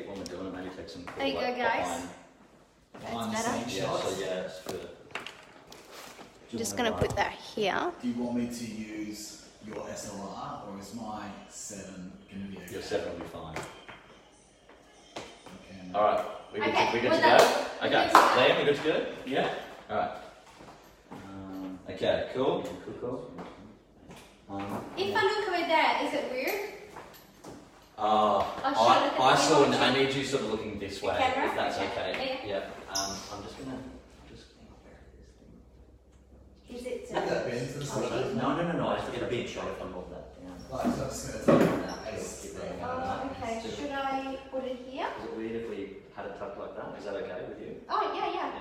When we're doing it, maybe take some. There you go, guys. That's better. Yeah, so yeah, it's good. I'm just going to put that here. Do you want me to use your SLR or is my 7 going to be okay? Your 7 will be fine. Okay. Alright, we good to go? Okay, Liam, we good to go? Yeah? Alright. Okay, cool. Cool. If I look over there, is it weird? I saw, I need you sort of looking this way, camera? if that's Okay. okay. Yeah. I'm just gonna. Is it? Look at that bend to the side. No, I have to get a big shot if I hold that down. Right, so I'm just going to Okay, should I put it here? Is it weird if we had it tucked like that? Is that okay with you? Oh, yeah.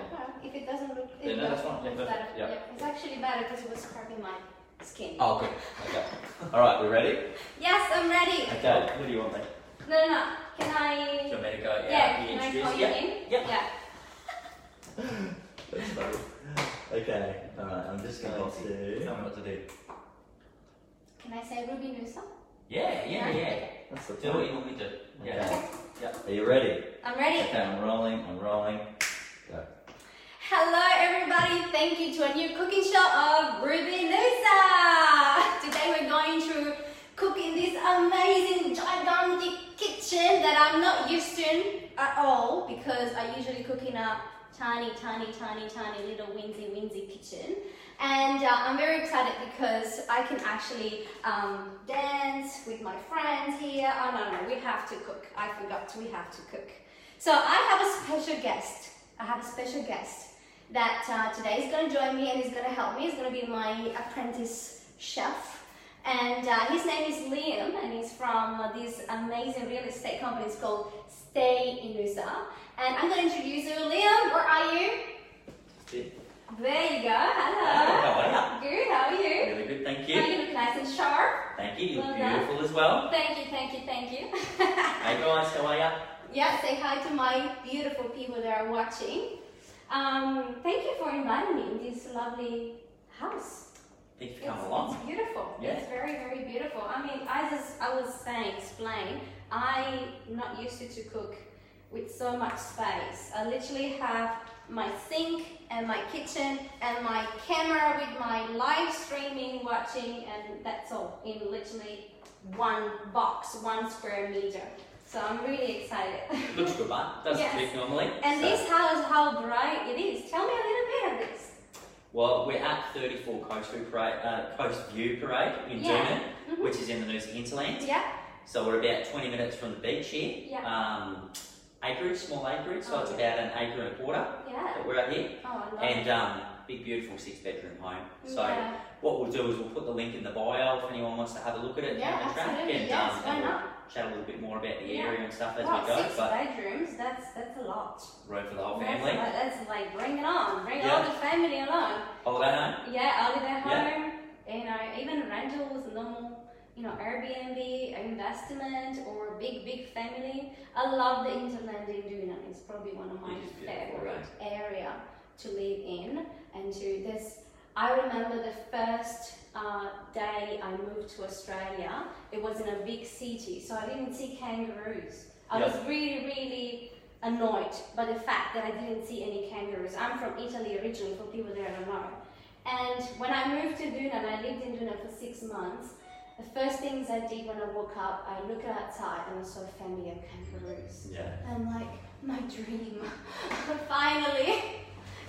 If it doesn't look... Yeah, no, that's fine. Yeah, it's perfect. better. Yeah. It's actually better because it was scraping my skin. Oh, good. Okay. Alright, we ready? Yes, I'm ready. Okay, what do you want, mate? No. Can I... Do you want me to go? Yeah, can I call you in? Yeah. Yeah. That's funny. Okay, alright, I'm just going to tell me what to do. Can I say Ruby NOOSA? Yeah. That's the do what you want me to do. Yeah. Okay. Yeah. Are you ready? I'm ready. Okay, I'm rolling. Go. Hello everybody, thank you to a new cooking show of Ruby NOOSA. Today we're going to cook in this amazing gigantic kitchen that I'm not used to at all because I usually cook in a tiny little winsy kitchen. And I'm very excited because I can actually dance with my friends here. Oh no, we have to cook. I forgot, we have to cook. So I have a special guest. That today is going to join me and is going to help me. He's going to be my apprentice chef. And his name is Liam and he's from this amazing real estate company. It's called Stay in NOOSA. And I'm going to introduce you. Liam, where are you? There you go. Hello. How are you? Good. How are you? Really good, thank you. Oh, you look nice and sharp. Thank you. You look Well beautiful as well. Thank you. Hey guys, how are you? Yeah, say hi to my beautiful people that are watching. Thank you for inviting me in this lovely house. Thank you for coming along. It's beautiful. Yeah. It's very beautiful. I mean, as I was explain, I'm not used to cook with so much space. I literally have my sink and my kitchen and my camera with my live streaming watching, and that's all in literally one box, 1 square meter. So I'm really excited. Looks good, but doesn't fit normally. And so. this house, how bright it is. Tell me a little bit of this. Well, we're at 34 Coast View Parade in Doonan, which is in the NOOSA hinterlands. Yeah. So we're about 20 minutes from the beach here. Yeah. Acreage, small acreage, so it's about 1.25 acres that we're at here. Oh, I love and big, beautiful 6-bedroom home. So what we'll do is we'll put the link in the bio if anyone wants to have a look at it down the track, and we'll chat a little bit more about the area and stuff as we go. 6 bedrooms, that's a lot. Room for the whole family. That's like, bring it on, bring all the family along. Holiday home? Yeah, holiday home, you know, even rentals, normal, you know, Airbnb, investment, or big family. I love the hinterland in Doonan. It's probably one of my favorite area to live in and to this. I remember the first day I moved to Australia. It was in a big city, so I didn't see kangaroos. I was really annoyed by the fact that I didn't see any kangaroos. I'm from Italy originally, for people that don't know. And when I moved to Doonan, I lived in Doonan for 6 months. The first things I did when I woke up, I looked outside and I saw a family of kangaroos. Yeah. I'm like, my dream, finally.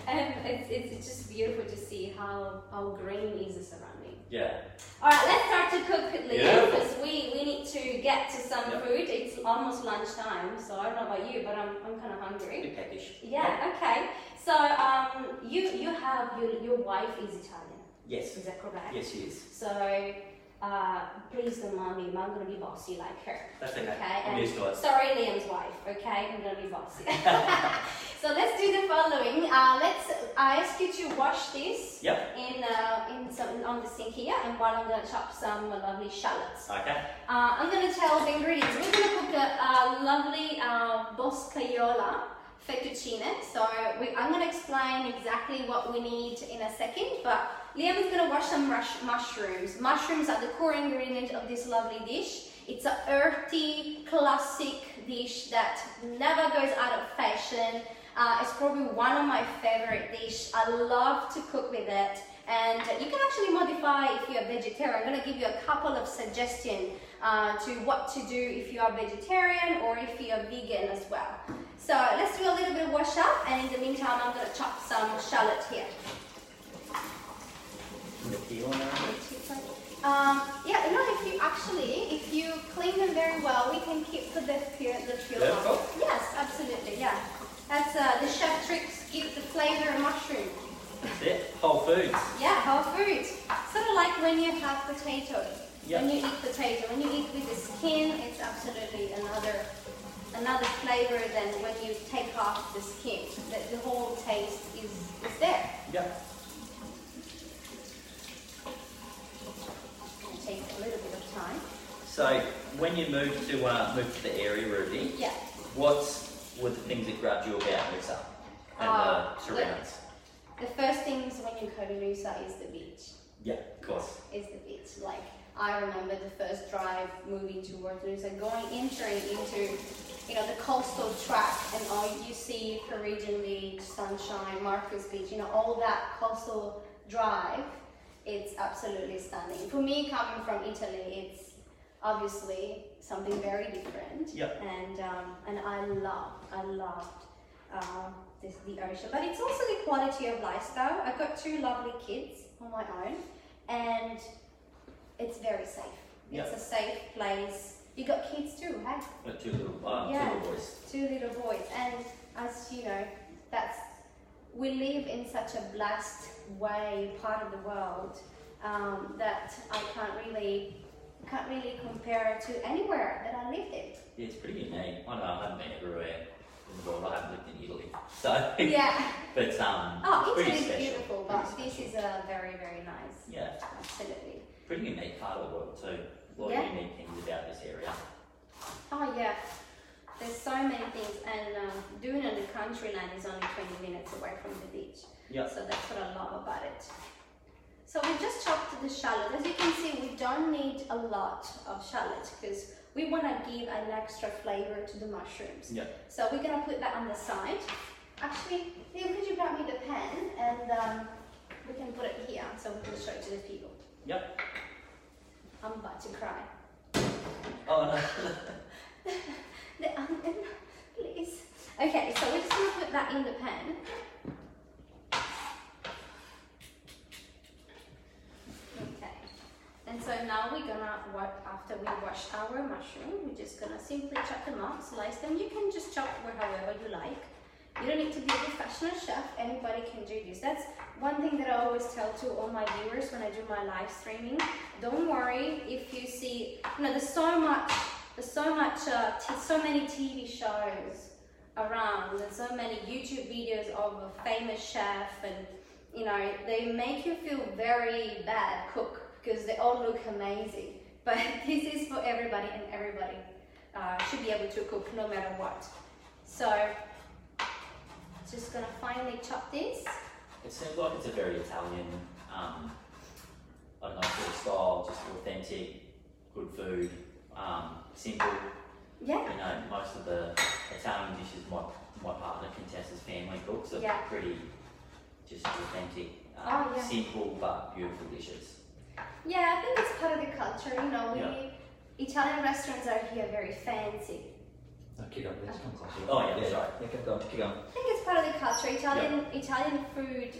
And it's just beautiful to see how green is the surrounding. Yeah. All right, let's start to cook, Liam, because we need to get to some food. It's almost lunchtime, so I don't know about you, but I'm kind of hungry. Big peckish. Yeah. Okay. So you have your wife is Italian. Yes. Is that correct? Yes, she is. So please don't mind me. I'm gonna be bossy like her. That's okay. Okay. I'm used to it. Sorry, Liam's wife. Okay, I'm gonna be bossy. So let's do the following. I ask you to wash this. Yep. On the sink here, and while I'm gonna chop some lovely shallots. Okay. I'm gonna tell the ingredients. We're gonna cook a lovely boscaiola fettuccine. So I'm gonna explain exactly what we need in a second, but Liam is gonna wash some mushrooms. Mushrooms are the core ingredient of this lovely dish. It's an earthy, classic dish that never goes out of fashion. It's probably one of my favorite dishes. I love to cook with it. And you can actually modify if you're a vegetarian. I'm going to give you a couple of suggestions to what to do if you are vegetarian or if you're vegan as well. So let's do a little bit of wash up, and in the meantime I'm going to chop some shallot here. Yeah, you know, if you clean them very well, we can keep the peel off. Yes, absolutely, yeah. That's the chef tricks, give the flavor of mushroom. That's it, whole foods. Yeah, whole foods. Sort of like when you have potatoes. Yep. When you eat potato, when you eat with the skin, it's absolutely another flavor than when you take off the skin. The whole taste is there. Yep. Take a little bit of time. So when you moved to the area, Ruby, yeah. What were the things that grabbed you about NOOSA and the surrounds? The first things when you go to NOOSA is the beach. Yeah, of course. Is the beach. Like, I remember the first drive moving towards NOOSA, entering into, you know, the coastal track, and all you see Parisian Beach, Sunshine, Marcus Beach, you know, all that coastal drive. It's absolutely stunning. For me, coming from Italy, it's obviously something very different. Yep. And I loved the ocean. But it's also the quality of lifestyle. I've got 2 lovely kids on my own, and it's very safe. Yep. It's a safe place. You got kids too, hey? Got 2 little boys. 2 little boys, and as you know, we live in such a blessed part of the world that I can't really compare to anywhere that I lived in. Yeah, it's pretty unique. I know I haven't been everywhere in the world. I haven't lived in Italy, so yeah. But Italy is special. beautiful, but this is a very, very nice. Yeah, absolutely. Pretty unique part of the world too. A lot of unique things about this area. Oh yeah. There's so many things, and doing it in the country land is only 20 minutes away from the beach. Yep. So that's what I love about it. So we just chopped the shallot. As you can see, we don't need a lot of shallot because we want to give an extra flavor to the mushrooms. Yep. So we're going to put that on the side. Actually, Liam, could you grab me the pen, and we can put it here so we can show it to the people. Yep. I'm about to cry. Oh no. The onion, please. Okay, so we're just going to put that in the pan. Okay, and so now we're gonna, after we wash our mushroom, we're just gonna simply chop them up, slice them. You can just chop however you like. You don't need to be a professional chef, anybody can do this. That's one thing that I always tell to all my viewers when I do my live streaming. Don't worry if you see, you know, there's so many TV shows around, and so many YouTube videos of a famous chef, and you know, they make you feel very bad cook because they all look amazing. But this is for everybody, and everybody should be able to cook no matter what. So just gonna finally chop this. It seems like it's a very Italian, I don't know, sort of style, just authentic, good food, simple. Yeah. You know, most of the Italian dishes my partner Contessa's family cooks are pretty just authentic, simple but beautiful dishes. Yeah, I think it's part of the culture. You know, Italian restaurants are here very fancy. No, keep on, let's come closer. Oh yeah, sorry. Yeah, keep going, keep going. I think it's part of the culture. Italian food,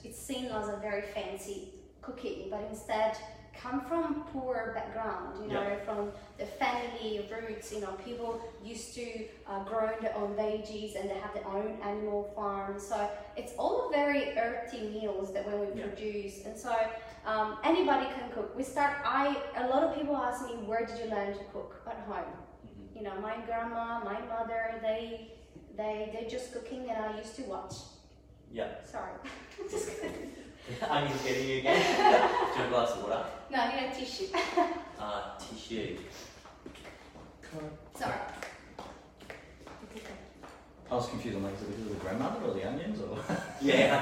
it's seen as a very fancy cooking, but instead come from poor background, you know, from the family roots. You know, people used to grow their own veggies, and they have their own animal farms. So it's all very earthy meals that when we produce, and so anybody can cook. A lot of people ask me, where did you learn to cook? At home. You know, my grandma, my mother, they're just cooking, and I used to watch. Yeah. Sorry. Just I'm just getting you again. Do you want a glass of water? No, I need a tissue. Tissue. Sorry. I was confused. I'm like, is it because of the grandmother or the onions or? Yeah.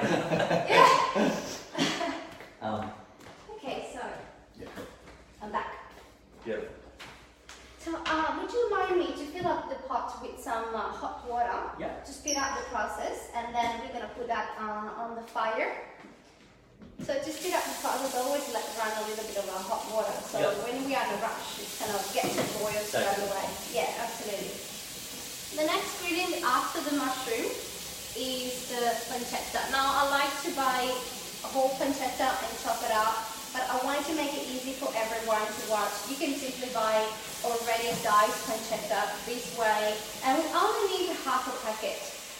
Okay, so I'm back. Beautiful. some hot water to speed up the process, and then we're going to put that on the fire. So to speed up the process, always let run a little bit of hot water. So when we are in a rush, it kind of gets the boil straight away. Yeah, absolutely. The next ingredient after the mushroom is the pancetta. Now I like to buy a whole pancetta and chop it up, but I wanted to make it easy for everyone to watch. You can simply buy already diced pancetta this way, and we only need half a packet.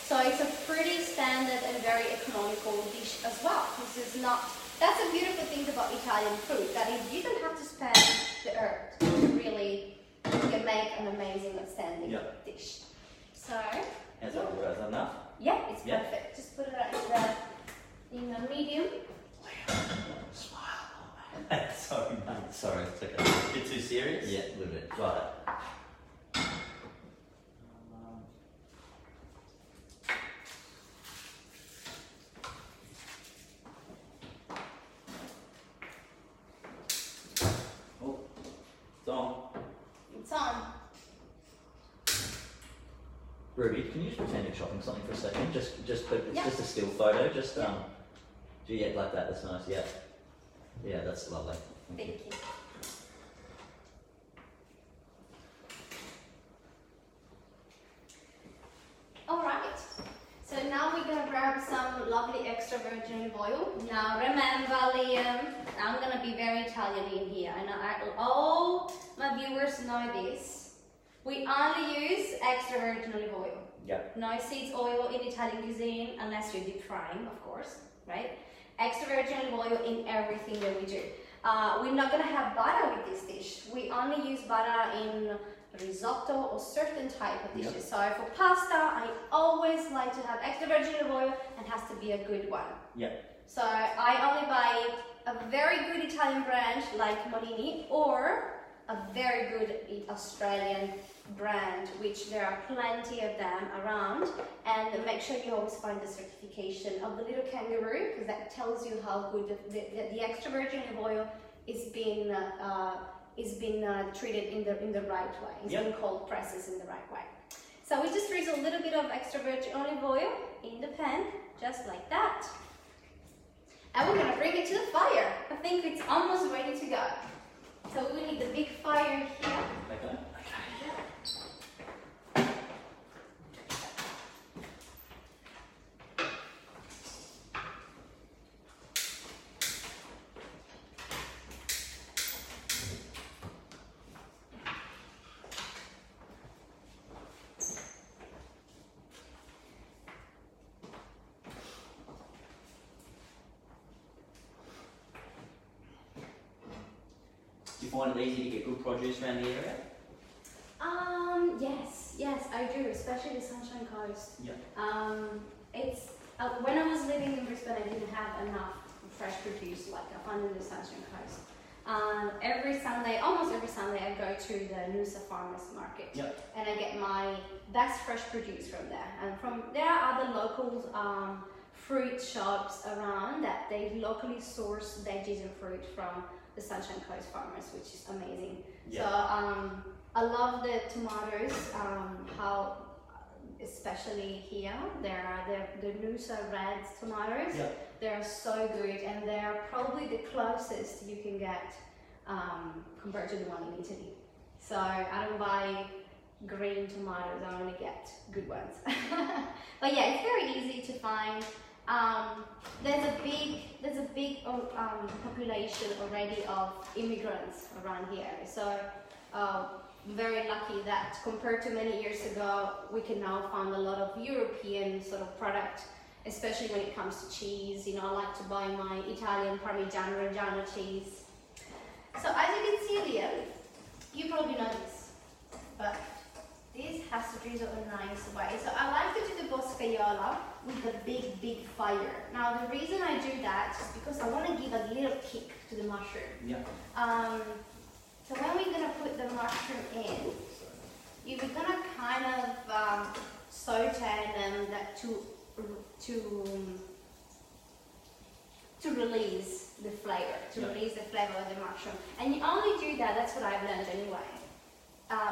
So it's a pretty standard and very economical dish as well. This is not, that's a beautiful thing about Italian food, that you don't have to spend the earth to really make an amazing, outstanding dish. So, is that enough? Yeah, it's perfect. Just put it in a medium. Smile. Sorry, mate. Sorry, it's okay. A bit too serious? Yeah, a little bit. Right. Oh, it's on. It's on. Ruby, can you just pretend you're chopping something for a second? Just put, it's just a still photo. Just yeah, like that. That's nice. Yeah, yeah, that's lovely. Thank you. All right. So now we're gonna grab some lovely extra virgin olive oil. Now remember, Liam, I'm gonna be very Italian in here, and all my viewers know this. We only use extra virgin olive oil. Yeah. No seeds oil in Italian cuisine, unless you're deep frying, of course, right? Extra virgin olive oil in everything that we do. We're not gonna have butter with this dish. We only use butter in risotto or certain type of dishes. So for pasta, I always like to have extra virgin olive oil, and has to be a good one. Yeah. So I only buy a very good Italian brand like Molini, or a very good Australian brand, which there are plenty of them around. And make sure you always find the certification of the little kangaroo, because that tells you how good the extra virgin olive oil is being treated in the right way. It's being cold presses in the right way. So we just drizzle a little bit of extra virgin olive oil in the pan, just like that. And we're gonna bring it to the fire. I think it's almost ready to go. So we need the big fire here. Okay. Do you find it easy to get good produce around the area? Yes, I do, especially the Sunshine Coast. Yeah. It's when I was living in Brisbane, I didn't have enough fresh produce like I found in the Sunshine Coast. Every Sunday, almost every Sunday, I go to the NOOSA Farmers Market, and I get my best fresh produce from there. And there are other local fruit shops around that they locally source veggies and fruit from the Sunshine Coast farmers, which is amazing. So I love the tomatoes, how especially here there are the NOOSA red tomatoes. They're so good, and they're probably the closest you can get compared to the one in Italy. So I don't buy green tomatoes, I only get good ones. But yeah, it's very easy to find. There's a big population already of immigrants around here. So very lucky that compared to many years ago, we can now find a lot of European sort of product, especially when it comes to cheese. You know, I like to buy my Italian Parmigiano Reggiano cheese. So as you can see, Liam, you probably know this, but this has to drizzle a nice way. So I like to do the boscaiola with the big fire. Now the reason I do that is because I want to give a little kick to the mushroom. So when we're going to put the mushroom in, you're going to kind of saute them to release the flavor, release the flavor of the mushroom. And you only do that, that's what I've learned anyway,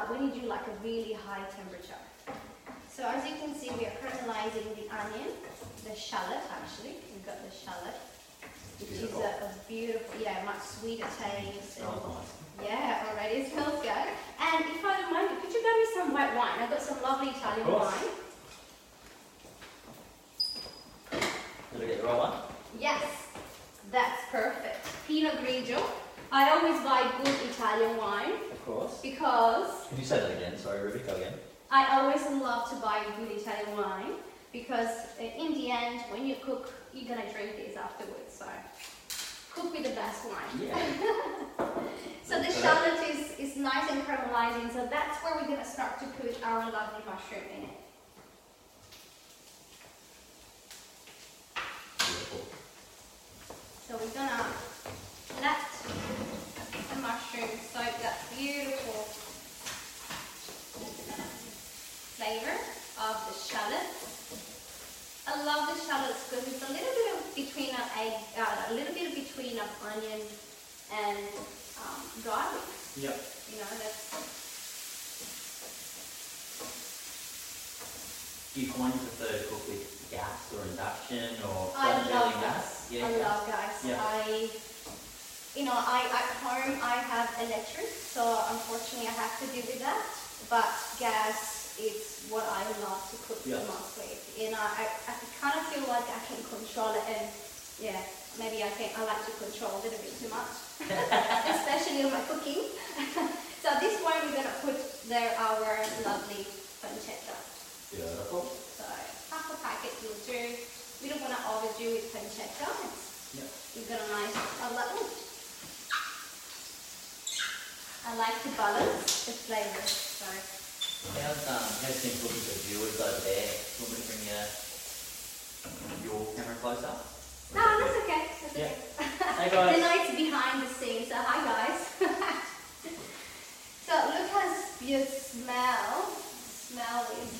when you do like a really high temperature. So caramelizing the onion, the shallot actually. We've got the shallot, which is a beautiful, much sweeter taste. Yeah, already it smells good. And if I don't mind, could you grab me some white wine? I've got some lovely Italian wine. Did I get the right one? Yes, that's perfect. Pinot Grigio. I always buy good Italian wine. Of course. Because... Can you say that again? Sorry, Ruby, go again. I always love to buy good Italian wine because in the end, when you cook, you're going to drink this afterwards. So cook with the best wine. Yeah. So the shallot is nice and caramelizing. So that's where we're going to start to put our lovely mushroom in it. Beautiful. So we're going to let the mushroom soak that beautiful flavor of the shallot. I love the shallots because it's a little bit of between an egg, a little bit between an onion and garlic. Yep. You know, that's. Do you find you prefer to cook with gas or induction or? I love gas. Yeah, I love gas. Yeah. I at home I have electric, so unfortunately I have to deal with that. But gas is what I love to cook the most with. You know, I kind of feel like I can control it, and yeah, maybe I like to control a little bit too much, especially in my cooking. So this one we're gonna put there our lovely pancetta. Beautiful. So half a packet will do. We don't want to overdo with pancetta. We've got a nice, I like to balance the flavor. So. How's things looking for viewers over there? Do you want me to bring your camera closer? No, that's okay. That's okay. Hey guys. They know it's behind the scenes. So hi guys. So look how you smell. The smell is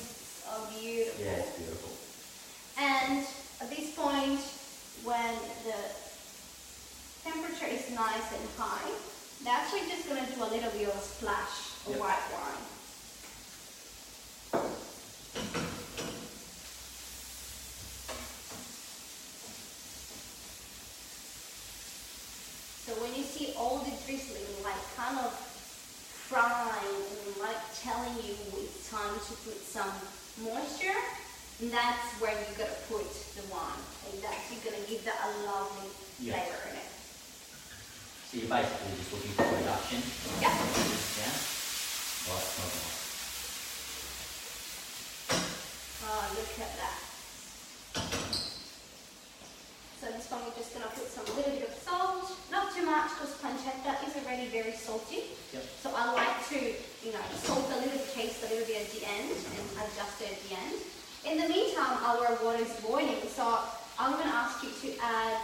so beautiful. Yeah, it's beautiful. And at this point, when the temperature is nice and high, they're actually just going to do a little bit of a splash of white wine. So when you see all the drizzling, like kind of frying and like telling you it's time to put some moisture, that's where you're going to put the wine. And that's you're going to give that a lovely flavor in it. So you're basically just looking for reduction? Yep. Yeah. Right, nice. Oh, look at that. So this one we're just going to put some little bit of salt, not too much because pancetta is already very salty. Yep. So I like to, salt a little bit, taste a little bit at the end and adjust it at the end. In the meantime, our water is boiling, so I'm going to ask you to add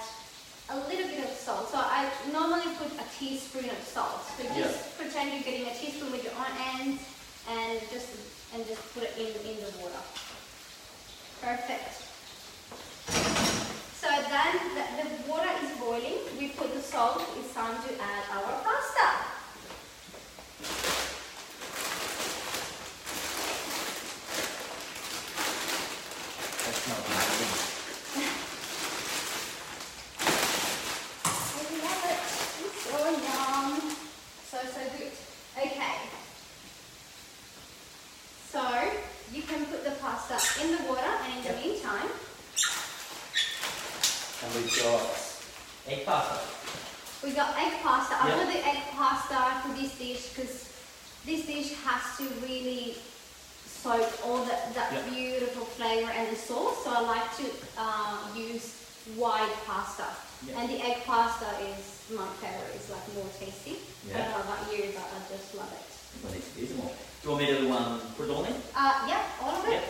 a little bit of salt. So I normally put a teaspoon of salt. So just pretend you're getting a teaspoon with your own hands and just put it in the water. Perfect. So then the water is boiling. We put the salt. It's time to add our pasta. That's not amazing. I love it. It's so yum. So good. Okay. So you can put the pasta in the water, and in the meantime, And we've got egg pasta. we got egg pasta. I put the egg pasta for this dish because this dish has to really soak all that beautiful flavor and the sauce. So I like to use white pasta. And the egg pasta is my favorite. It's like more tasty. I don't know about you, but I just love it. Well, it's beautiful. Do you want me to put it all in? Yeah, all of it. Yep.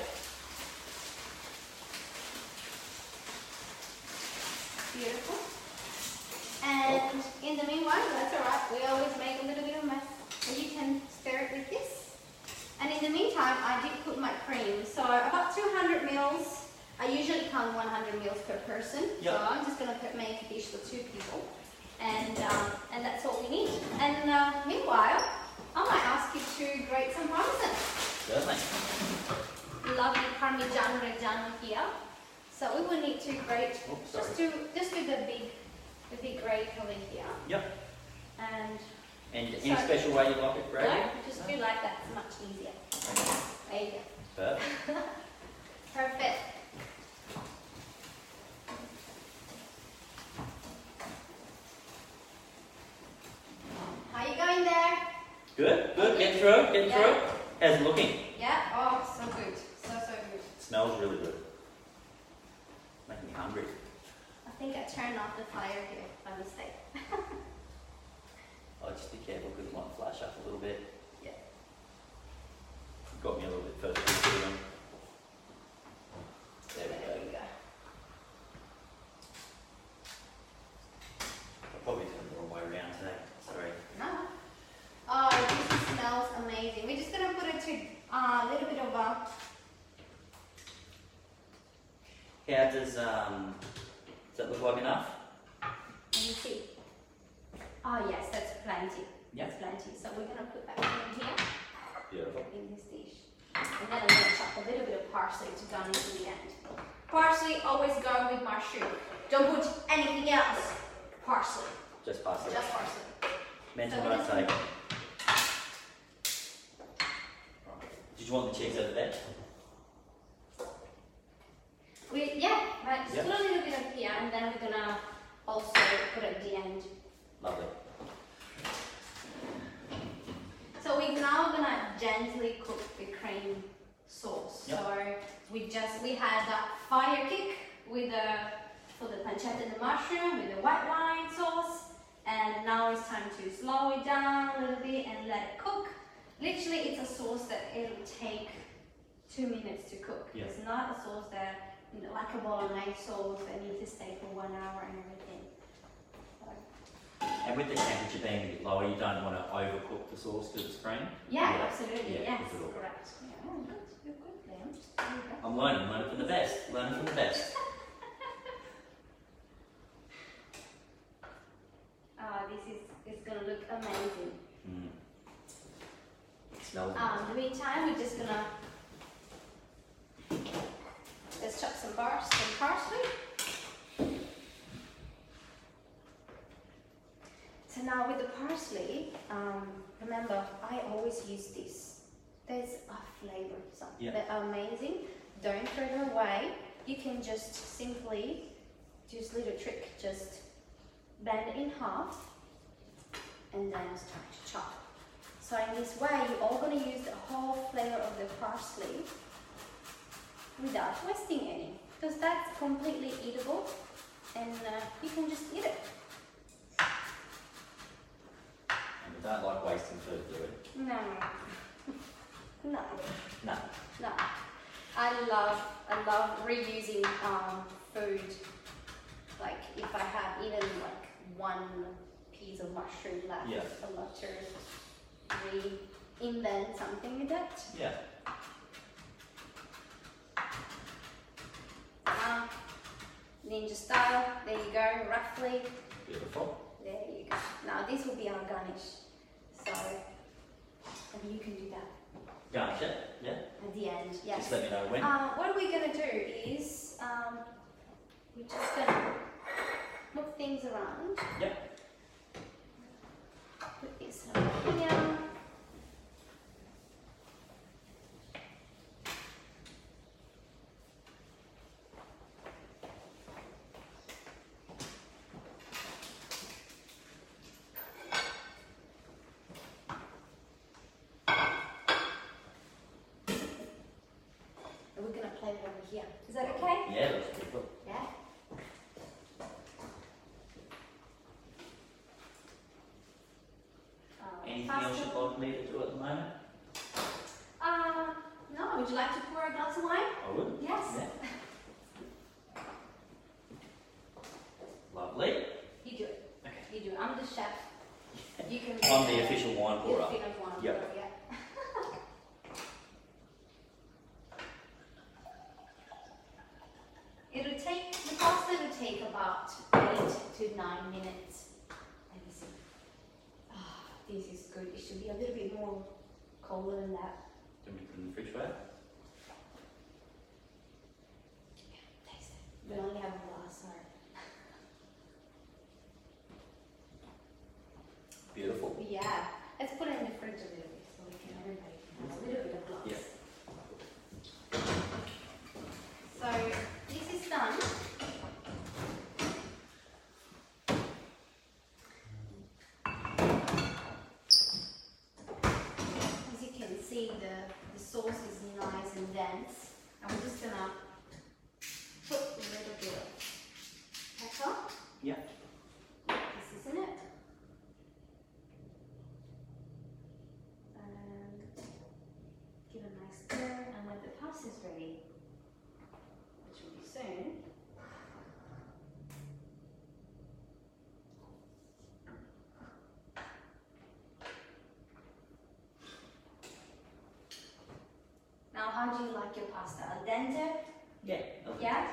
Beautiful. And in the meanwhile, that's alright. We always make a little bit of mess. So you can stir it with this. And in the meantime, I did put my cream. So about 200 mils. I usually count 100 mils per person. So I'm just going to make a dish for 2 people. And that's all we need. And meanwhile, I might ask you to grate some parmesan. Certainly. lovely Parmigiano Reggiano here. So we will need to grate. Just do the big grate over here. Yep. And any special way you like it grated? No, just do like that. It's much easier. There you go. Perfect. Perfect. How you going there? Good. Get through it. How's it looking? Yeah. Oh, so good. So good. Smells really good. Making me hungry. I think I turned off the fire here by mistake. Oh, just be careful because it might flash up a little bit. Yeah. Got me a little bit further into them. There we go. I probably turned the wrong way around today. Sorry. No. Oh, this smells amazing. We're just gonna put it to a little bit of a. How does that look like enough? Let me see. Oh yes, that's plenty. Yeah. That's plenty. So we're gonna put that in here. Beautiful. In this dish. And then I'm gonna chop a little bit of parsley to garnish in the end. Parsley always go with mushroom. Don't put anything else. Parsley. Just parsley. Just parsley. Mental So note taken. Did you want the cheese over there? Right, just put a little bit of here and then we're gonna also put it at the end. Lovely. So we're now gonna gently cook the cream sauce. Yep. So we had that fire kick with for the pancetta and the mushroom with the white wine sauce, and now it's time to slow it down a little bit and let it cook. Literally, it's a sauce that it'll take 2 minutes to cook. Yeah. It's not a sauce that like a bolognese sauce that needs to stay for 1 hour and everything. And with the temperature being a bit lower, you don't want to overcook the sauce because it's cream. Yeah, absolutely. Yeah, Yes, good. correct. Yeah, oh, good. You're good, Liam. There you go. I'm learning from the best. Learning from the best. This is gonna look amazing. It smells. In the meantime, we're just gonna let's chop some parsley. So now with the parsley, remember I always use this. There's a flavor, so they're amazing. Don't throw them away. You can just simply do this little trick, just bend it in half and then start to chop. So in this way, you're all going to use the whole flavor of the parsley without wasting any, because that's completely eatable and you can just eat it. And we don't like wasting food, do we? No. No. No. No. I love reusing food. Like if I have even like one piece of mushroom left, I love to reinvent something with it. Yeah. Ninja style, there you go, roughly. Beautiful. There you go. Now this will be our garnish. So, and you can do that. Garnish it, yeah. At the end, yes. Just let me know when. What we're going to do is, we're just going to move things around. Yep. Put this over here. And we're going to play it over here. Is that okay? Yeah, that's beautiful. Yeah. Anything else you'd like me to do at the moment? No. Would you like to pour a glass of wine? I would. Yes. Yeah. Lovely. You do it. Okay. You do it. I'm the chef. You can. I'm the official wine pourer. You're the official wine Yep. pourer, yeah. The pasta will take about 8 to 9 minutes. Let me see. This is good. It should be a little bit more colder than that. Do we put it in the fridge for And we're just gonna put a little bit of pepper. Yeah. This isn't it. And give a nice stir. And when the pasta is ready, which will be soon. Now, how do you like your pasta? Al dente? Yeah. Yeah?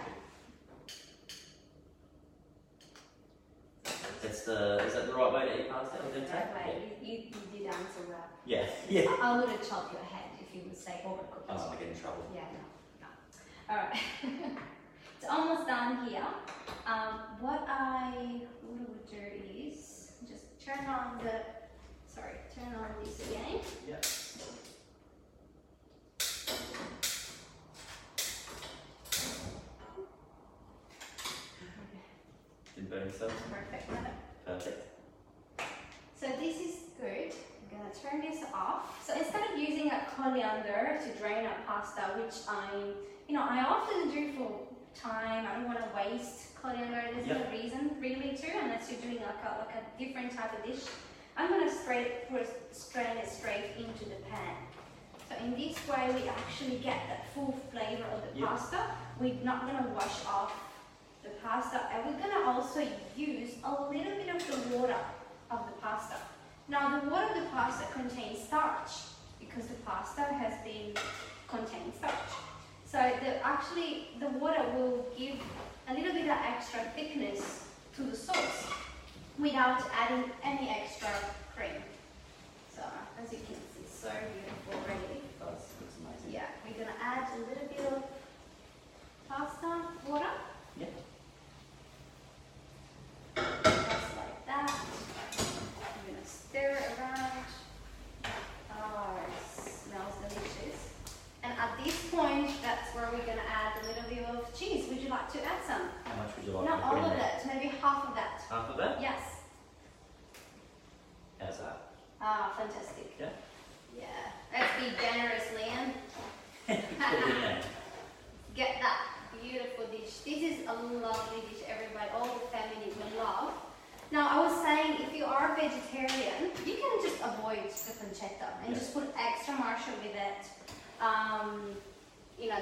Is that the right way to eat pasta? Al dente? Right way. You did answer well. Yeah. Yeah. I would have chopped your head if you would say overcooked. Oh, I get in trouble. Yeah, no. Alright. It's almost done here. What I would do is just turn on this again. Yeah. Didn't burn yourself? Perfect. Perfect. So this is good. I'm gonna turn this off. So instead of using a coriander to drain our pasta, which I often do for time, I don't want to waste coriander. There's no reason really to, unless you're doing like a different type of dish. I'm gonna strain it straight into the pan. So in this way, we actually get that full flavor of the pasta. We're not gonna wash off the pasta, and we're gonna also use a little bit of the water of the pasta. Now the water of the pasta contains starch because the pasta has been contained starch. So the water will give a little bit of extra thickness to the sauce without adding any extra cream. So as you can see, so beautiful already. That's amazing. Yeah, we're gonna add a little bit of pasta water. Yeah. Just like that. I'm gonna stir around. Oh, it smells delicious. And at this point, that's where we're gonna add a little bit of cheese. Would you like to add some? How much would you like Not to put all in of there? it, maybe half of that. Half of that? Yes. How's that? Ah, fantastic. Yeah. Yeah. Let's be generous, Liam. Put it in there. Get that beautiful dish. This is a lovely dish, everybody. All the family will love. Now, I was saying, if you are vegetarian, you can just avoid the pancetta and just put extra marsha with it.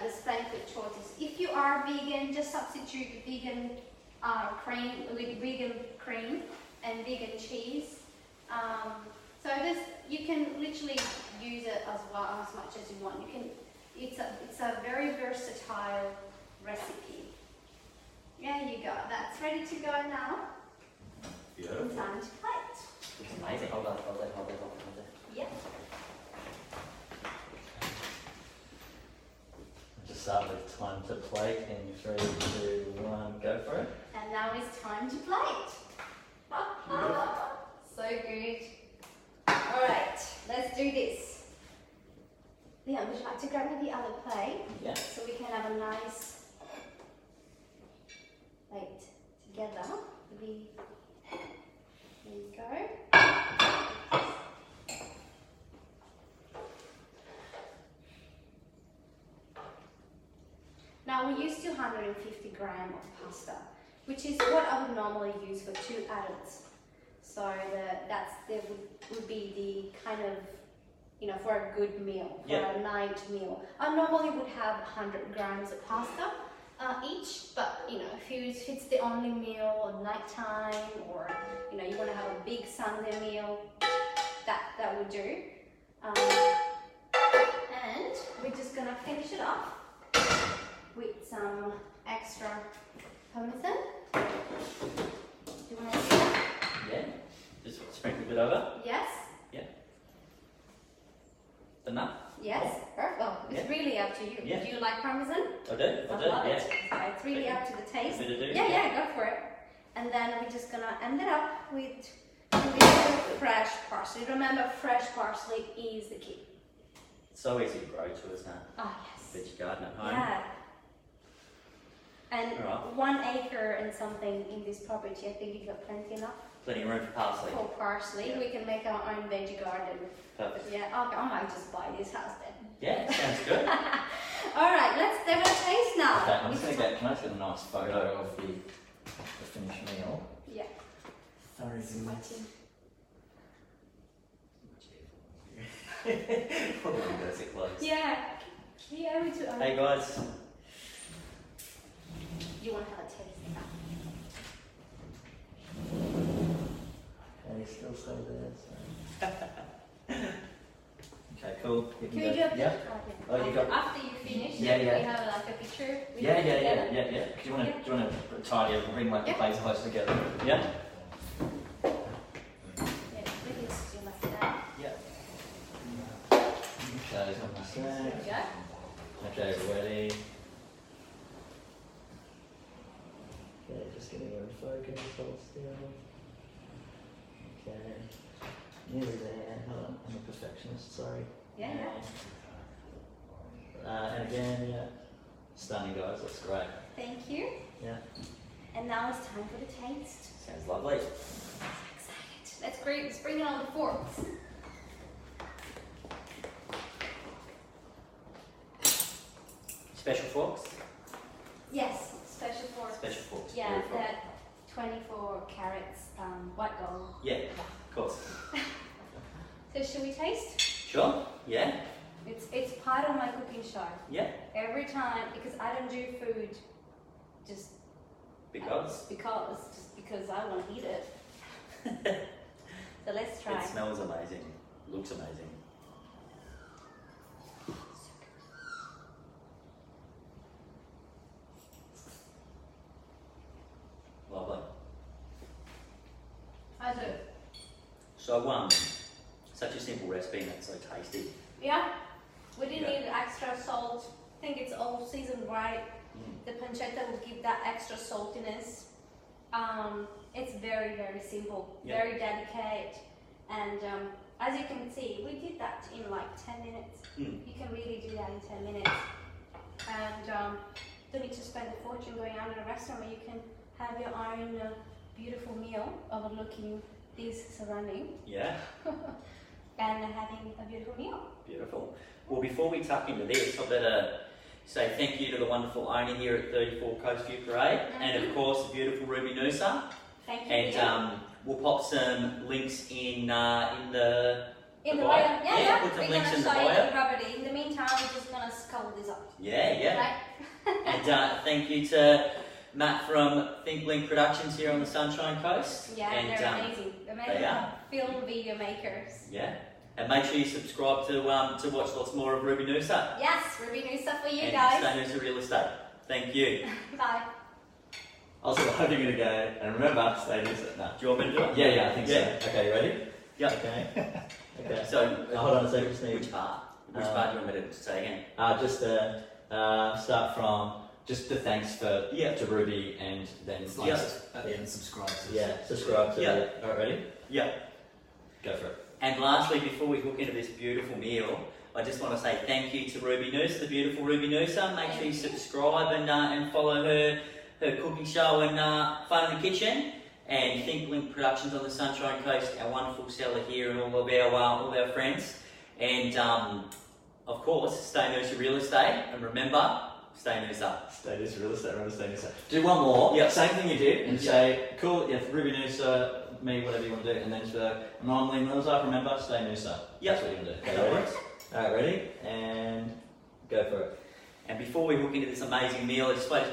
There's plenty of choices. If you are vegan, just substitute vegan cream with vegan cream and vegan cheese. So you can literally use it as well as much as you want. It's a very versatile recipe. There you go. That's ready to go now. Beautiful. Time to plate. It's amazing. Hold on. Yep. Just start with time to plate in 3, 2, 1, go for it. And now it's time to plate. So good. Alright, let's do this. Liam, would you like to grab me the other plate? Yeah. So we can have a nice plate together. There you go. Now we use 250 grams of pasta, which is what I would normally use for 2 adults. So that would be the kind of, for a good meal, for a night meal. I normally would have 100 grams of pasta each, but if it's the only meal at night time, or you want to have a big Sunday meal, that would do. And we're just gonna finish it off with some extra parmesan. Do you want to see that? Yeah. Just sprinkle a bit over. Yes. Yeah. Enough? Yes. Perfect. Oh, it's really up to you. Yeah. Do you like parmesan? I do. I love Yeah. it. So it's really up to the taste. A bit of do. Yeah, go for it. And then we're just gonna end it up with a little fresh parsley. Remember, fresh parsley is the key. It's so easy to grow too, isn't it? Ah, yes. Veggie garden at home. Yeah. And Alright. 1 acre and something in this property, I think you've got plenty enough Plenty of room for parsley. for parsley. Yeah. We can make our own veggie garden. Perfect. Yeah, okay, I might just buy this house then. Yeah, sounds good. Alright, let's Okay, I'm just going to get, can I just get a nice photo of the finished meal? Yeah. Sorry, Smudging. Probably goes it close. Yeah. Yeah, me too. Hey guys. You want to have a taste of Okay, you still stay there. So. Okay, cool. You Can we do a picture? Yeah. Oh, you got. After you finish, Yeah, we yeah. have like a picture. Yeah. Do you want to tidy up and bring like the plates close together? Yeah. Yeah, we can just do like that. Yeah. Okay, so I'm There we go. Okay, we're ready. Okay, just getting her in focus, hold still. Okay, nearly there. Hold on, I'm a perfectionist, sorry. Yeah. And again, yeah. Stunning, guys, that's great. Thank you. Yeah. And now it's time for the taste. Sounds lovely. I'm excited. That's great. Let's bring in all the forks. Special forks? Yes, special forks. Special forks. Yeah, Beautiful. that 24 carats white gold. Yeah, of course. So should we taste? Sure? Yeah? It's part of my cooking show. Yeah? Every time, because I don't do food just Because? just because I want to eat it. So let's try. It smells amazing. Looks amazing. Lovely. I do. So, such a simple recipe and it's so tasty. Yeah, we didn't Yeah. need extra salt. I think it's all seasoned right. The pancetta will give that extra saltiness. It's very, very simple, Yeah. very delicate. And as you can see, we did that in like 10 minutes. Mm. You can really do that in 10 minutes. And don't need to spend a fortune going out in a restaurant where you can have your own beautiful meal overlooking this surrounding Yeah? and having a beautiful meal. Beautiful. Well, before we tuck into this, I better say thank you to the wonderful owner here at 34 Coastview Parade, and of course the beautiful Ruby NOOSA. Thank you. And we'll pop some links in the in the bio. bio. Yeah. Put some We're links gonna in the show you bio. the property. In the meantime, we're just gonna scull this up. Yeah. Right? And thank you to Matt from Think Link Productions here on the Sunshine Coast. Yeah, and, they're amazing. Amazing they are. film video makers. Yeah. And make sure you subscribe to watch lots more of Ruby NOOSA. Yes, Ruby NOOSA for you And guys. Stay NOOSA Real Estate. Thank you. Bye. I was hoping to go, and remember, stay NOOSA. No. Do you want me to do it? Yeah, I think Yeah. so. Okay, you ready? Yeah. Okay. Okay. So, Hold on a second, just need. which part? Which part do you want me to say again? Just start from just the thanks for to Ruby, and then It's like at the end, subscribe to subscribe to Yeah. Alright, ready? Yeah. Go for it. And lastly, before we hook into this beautiful meal, I just want to say thank you to Ruby NOOSA, the beautiful Ruby NOOSA. Make sure you subscribe and follow her cooking show and Fun in the Kitchen. And Think Link Productions on the Sunshine Coast, our wonderful seller here, and all of our friends. And of course, stay NOOSA Real Estate. And remember, stay NOOSA. Stay NOOSA Real Estate, remember stay NOOSA. Do one more, Yeah. same thing you did, and Yeah. say, cool, yeah, Ruby NOOSA, me, whatever you want to do, and then for anomaly NOOSA, remember, stay NOOSA. Yeah. That's what you want to do. Okay, That ready? works. Alright, ready? And go for it. And before we hook into this amazing meal, I just want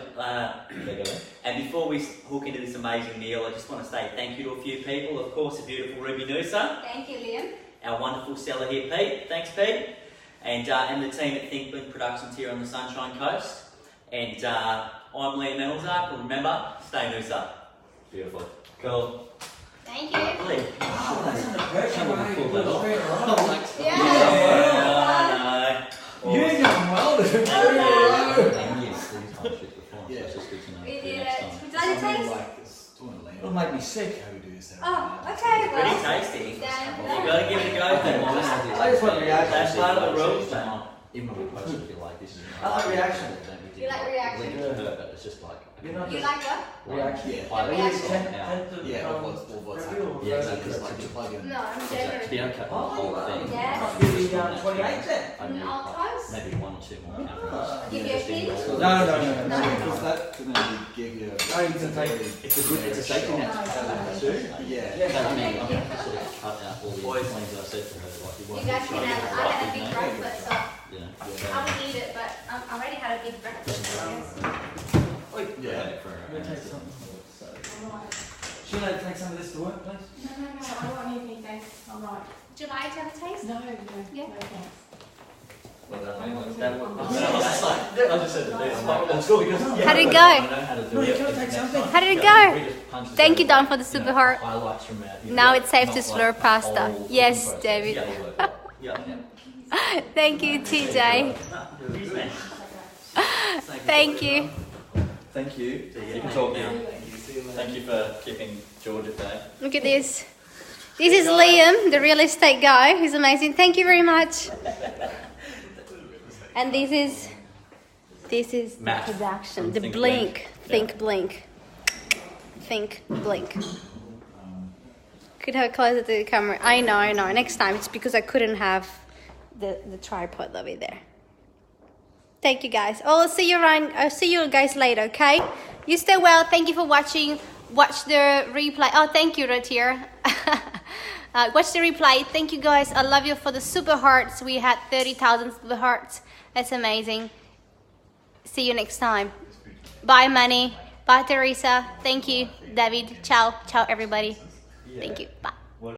to say thank you to a few people. Of course, the beautiful Ruby NOOSA, Thank you, Liam. our wonderful seller here, Pete. Thanks, Pete. And the team at Think Link Productions here on the Sunshine Coast. And I'm Liam Melzark. Remember, stay NOOSA. Beautiful. Cool. Thank you. Lovely. Oh, that's the pressure when we pull that off. Yeah. I know. You're doing well, dude. And yes, these kind of shit before, so Yeah. it's just good to know We for did next it. time. Would you like to taste? Like this. Do you want to It'll make me sick. How we do this? Oh, okay. Pretty Well, tasty. stand You've there. got to give it a go. I just want reaction. That's part of the rules, man. Even when we post it, feel like this is. I like reaction. You like reaction? Link to her, but it's just like. You're not You just like what? reaction. Yeah. I Yeah. like it Tend now. to Yeah, um, or what's review happening. Yeah, So, exactly. because like you plug in. No, I'm To generous. be uncut Oh, the whole thing. yeah. Must be the 28 then. I knew I'll quite- close. maybe 1 or 2 more cameras. Give you a hint? No, because that's going to give you a... It's a safety net too. Yeah. So, I mean, I'm going to sort of cut out all the things I said to her. Like, You guys can have, I had a big breakfast, so Yeah. I would eat it, but I already had a big breakfast, so I guess. Yeah. Should I take some of this to work, please? No, I don't want anything, thanks. I'm right. Would you like to have a taste? No, Yeah. no thanks. Well, I just said to this, old school because How did it go? I know how to do No, you it. can't take something. How did it We go? just punch this Thank you, over, Don, for the super heart. Highlights from our, Now it's safe to not slurp like pasta. whole Yes, process. David. Yeah, it'll work. Yeah. Thank you, TJ. Thank you. Thank you. You can talk now. Thank you for keeping George at bay. Look at this. This is Liam, the real estate guy, who's amazing. Thank you very much. And this is Matt the production. from The Think blink. Blink. Think blink. Think blink. Could have it closer to the camera. I know. Next time it's because I couldn't have the tripod over there. Thank you guys. I'll see you guys later, okay? You stay well. Thank you for watching. Watch the replay. Oh, thank you, Rotier. Watch the replay. Thank you guys. I love you for the super hearts. We had 30,000 super hearts. That's amazing. See you next time. Bye, Manny. Bye, Teresa. Thank you, David. Ciao. Ciao, everybody. Thank you. Bye.